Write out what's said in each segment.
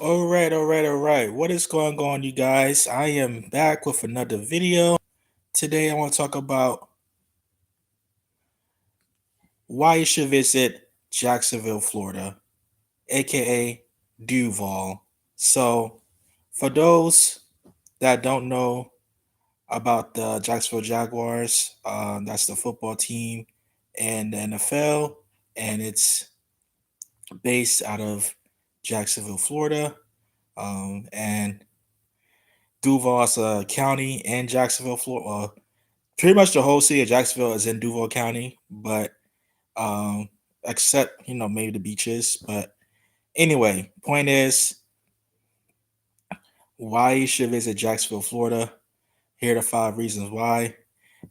All right. What is going on, you guys? I am back with another video. Today, I want to talk about why you should visit Jacksonville, Florida, aka Duval. So, for those that don't know about the Jacksonville Jaguars, that's the football team in the NFL, and it's based out of Jacksonville, Florida. And Duval is a county in Jacksonville, Florida. Pretty much the whole city of Jacksonville is in Duval County, but um, except maybe the beaches. But anyway, point is why you should visit Jacksonville, Florida. Here are the 5 reasons why.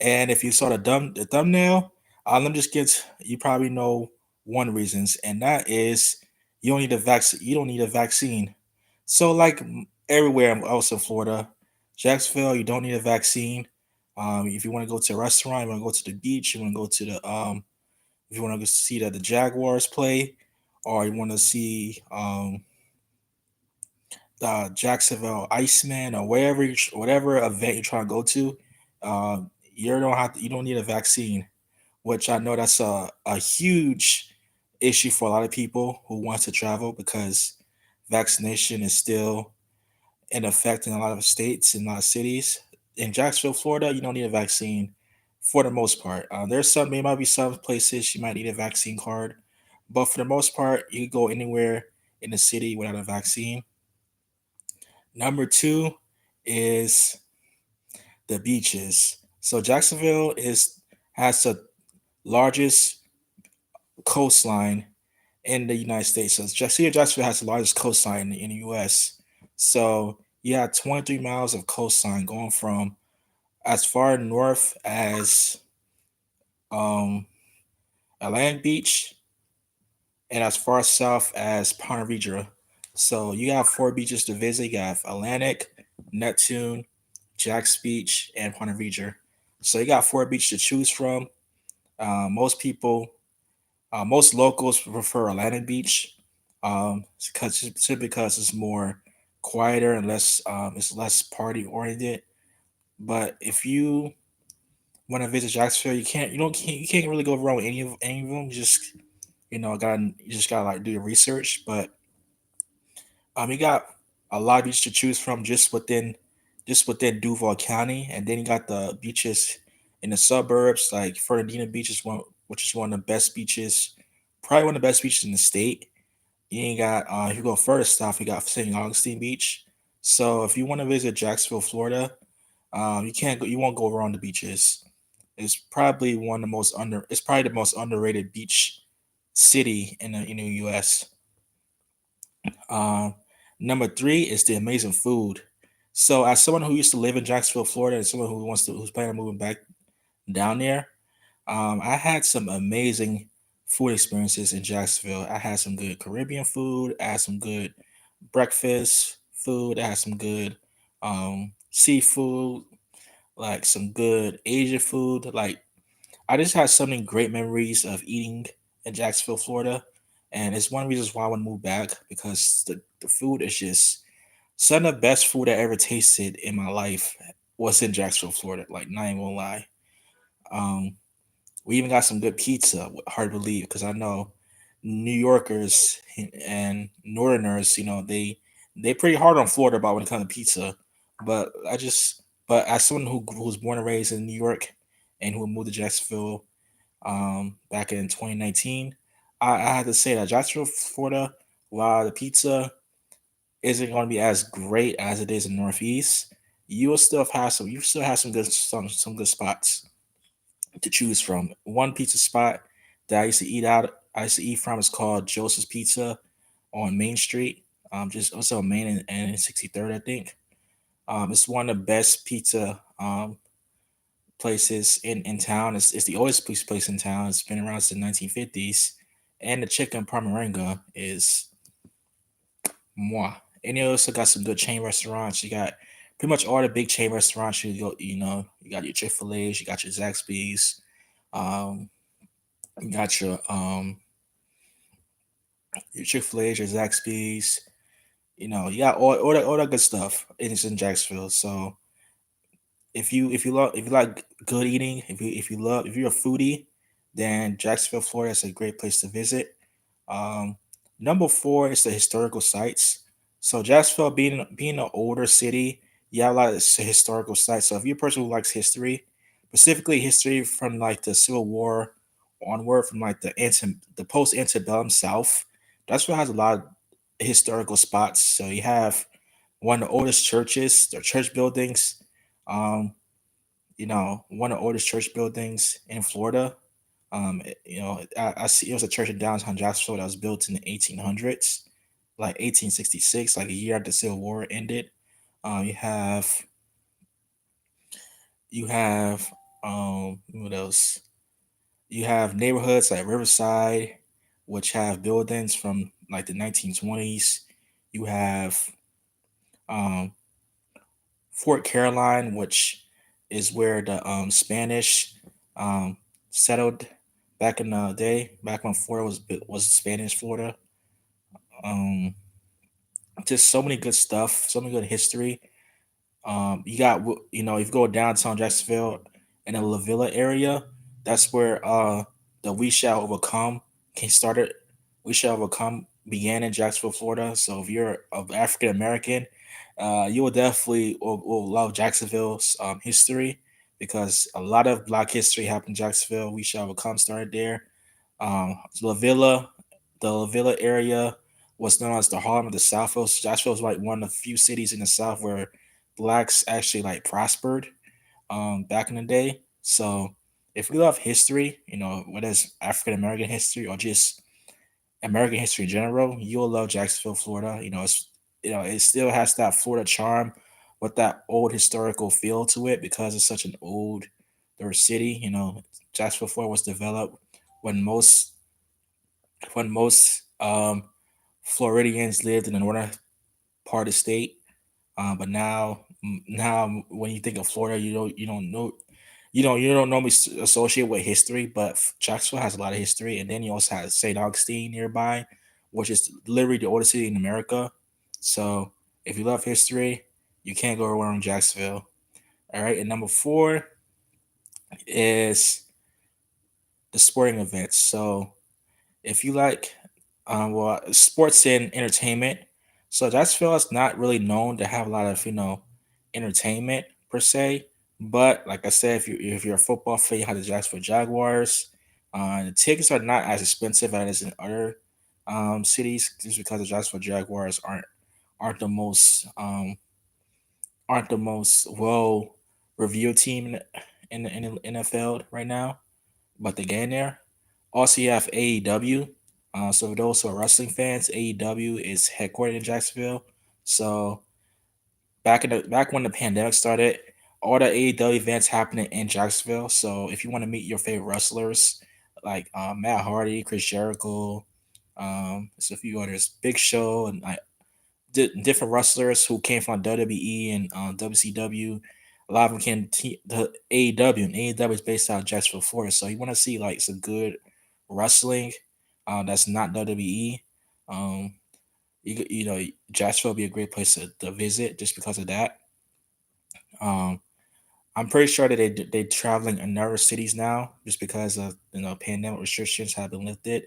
And if you saw the thumbnail, let me just get you probably know one reasons, and that is you don't need a vaccine. You don't need a vaccine. So like everywhere else in Florida, Jacksonville, you don't need a vaccine. If you want to go to a restaurant, you want to go to the beach, you want to go to the if you want to see the Jaguars play, or you want to see the Jacksonville Iceman or whatever event you're trying to go to, you don't need a vaccine, which I know that's a huge issue for a lot of people who want to travel because vaccination is still in effect in a lot of states and a lot of cities. In Jacksonville, Florida, you don't need a vaccine for the most part. There might be some places you might need a vaccine card, but for the most part, you can go anywhere in the city without a vaccine. Number two is the beaches. So Jacksonville is has the largest coastline in the United States. So City of Jacksonville has the largest coastline in the U.S. So you have 23 miles of coastline going from as far north as um, Atlantic Beach and as far south as Ponte Vedra. So you have 4 beaches to visit. You have Atlantic, Neptune, Jax Beach, and Ponte Vedra. So you got 4 beaches to choose from. Most people, most locals prefer Atlantic Beach, simply because it's more quieter and it's less party oriented. But if you want to visit Jacksonville, you can't really go wrong with any of them. You just gotta like do your research. But you got a lot of beaches to choose from just within Duval County, and then you got the beaches in the suburbs like Fernandina Beach which is one of the best beaches, probably one of the best beaches in the state. You ain't got if you go further south, you got St. Augustine Beach. So if you want to visit Jacksonville, Florida, you won't go around the beaches. It's probably the most underrated beach city in the U.S. Um, Number three is the amazing food. So, as someone who used to live in Jacksonville, Florida, and someone who's planning on moving back down there, I had some amazing food experiences in Jacksonville. I had some good Caribbean food. I had some good breakfast food. I had some good seafood, like some good Asian food. Like I just had so many great memories of eating in Jacksonville, Florida, and it's one reason why I want to move back because the food is just some of the best food I ever tasted in my life was in Jacksonville, Florida. Like, not even gonna lie. Um, we even got some good pizza. Hard to believe because I know New Yorkers and Northerners, they pretty hard on Florida about when it comes to pizza. But but as someone who was born and raised in New York and who moved to Jacksonville back in 2019, I had to say that Jacksonville, Florida, while the pizza isn't going to be as great as it is in Northeast, you still have some good spots to choose from. One pizza spot that I used to eat from is called Joseph's Pizza on Main Street. Just also Main and 63rd, I think. It's one of the best pizza places in town. It's the oldest pizza place in town. It's been around since the 1950s. And the chicken parmerenga is moi. And you also got some good chain restaurants. You got pretty much all the big chain restaurants. You got your Chick-fil-A's, you got your Zaxby's, um, you got your Chick-fil-A's, your Zaxby's. You got all that good stuff. It's in Jacksonville. So if you like good eating, if you're a foodie, then Jacksonville, Florida is a great place to visit. Um, Number four is the historical sites. So Jacksonville being an older city, you have a lot of historical sites. So if you're a person who likes history, specifically history from like the Civil War onward, from like the post antebellum South, Jacksonville has a lot of historical spots. So you have one of the oldest churches, the church buildings. Um, one of the oldest church buildings in Florida. I see it was a church in downtown Jacksonville that was built in the 1800s, like 1866, like a year after the Civil War ended. Um, you have you have what else? You have neighborhoods like Riverside, which have buildings from like the 1920s. You have um, Fort Caroline, which is where the Spanish um, settled back in the day, back when Florida was Spanish Florida. Um, just so many good stuff, so many good history. You got if you go downtown Jacksonville in the La Villa area, that's where the We Shall Overcome can started. We Shall Overcome began in Jacksonville, Florida. So if you're of African American, you will love Jacksonville's history because a lot of Black history happened in Jacksonville. We Shall Overcome started there. La Villa, the La Villa area was known as the Harlem of the South. Jacksonville was like one of the few cities in the South where blacks actually like prospered back in the day. So if you love history, whether it's African American history or just American history in general, you'll love Jacksonville, Florida. It still has that Florida charm with that old historical feel to it because it's such an old city. Jacksonville, Florida was developed when most Floridians lived in the northern part of the state. But now when you think of Florida, you don't know you don't normally associate with history. But Jacksonville has a lot of history, and then you also have St. Augustine nearby, which is literally the oldest city in America. So if you love history, you can't go wrong in Jacksonville. All right, and number four is the sporting events. So if you like sports and entertainment, so Jacksonville is not really known to have a lot of entertainment per se. But like I said, if you're a football fan, you have the Jacksonville Jaguars. The tickets are not as expensive as in other cities, just because the Jacksonville Jaguars aren't the most well reviewed team in the NFL right now, but they're getting there. Also, you have AEW. So for those who are wrestling fans, AEW is headquartered in Jacksonville. So back when the pandemic started, all the AEW events happening in Jacksonville. So if you want to meet your favorite wrestlers, like Matt Hardy, Chris Jericho, there's a few others, Big Show, and like different wrestlers who came from WWE and WCW. A lot of them the AEW, and AEW is based out of Jacksonville, Florida. So you want to see like some good wrestling that's not WWE. Um, Jacksonville will be a great place to visit just because of that. Um, I'm pretty sure that they traveling in other cities now just because of pandemic restrictions have been lifted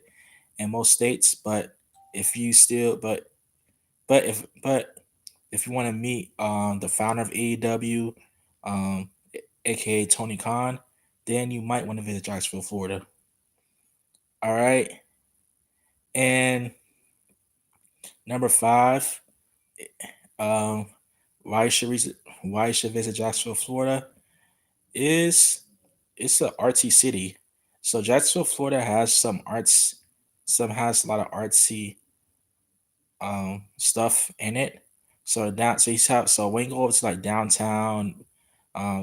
in most states. But if you still but if you want to meet the founder of AEW, um, aka Tony Khan, then you might want to visit Jacksonville, Florida. All right, and number five, um, why you should visit Jacksonville, Florida is it's an artsy city. So Jacksonville, Florida has has a lot of artsy stuff in it. So when you go over to like downtown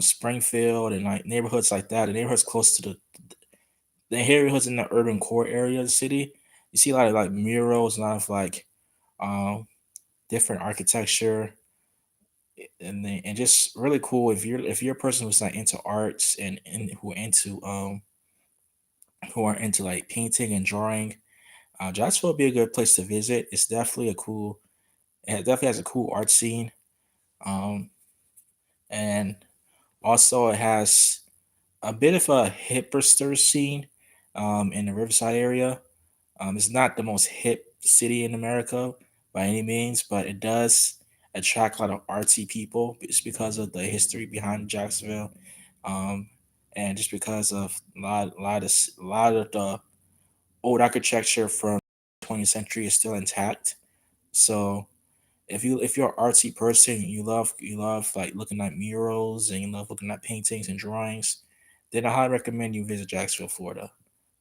Springfield and like neighborhoods like that, the neighborhoods close to the neighborhoods in the urban core area of the city, you see a lot of like murals, a lot of like um different architecture, and just really cool if you're a person who's like into arts and who are into like painting and drawing. Jacksonville would be a good place to visit. It's definitely a cool. It definitely has a cool art scene. Um, and also it has a bit of a hipster scene in the Riverside area. It's not the most hip city in America by any means, but it does attract a lot of artsy people. It's because of the history behind Jacksonville, um, and just because of a lot of the old architecture from the 20th century is still intact. So if you're an artsy person, you love like looking at murals and you love looking at paintings and drawings, then I highly recommend you visit Jacksonville, Florida.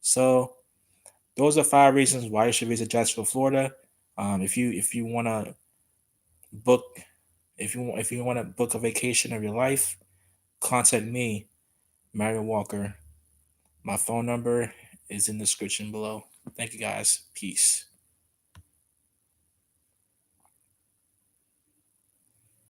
So those are 5 reasons why you should visit Jacksonville, Florida. If you want to book if you want to book a vacation of your life, contact me, Mario Walker. My phone number is in the description below. Thank you guys. Peace.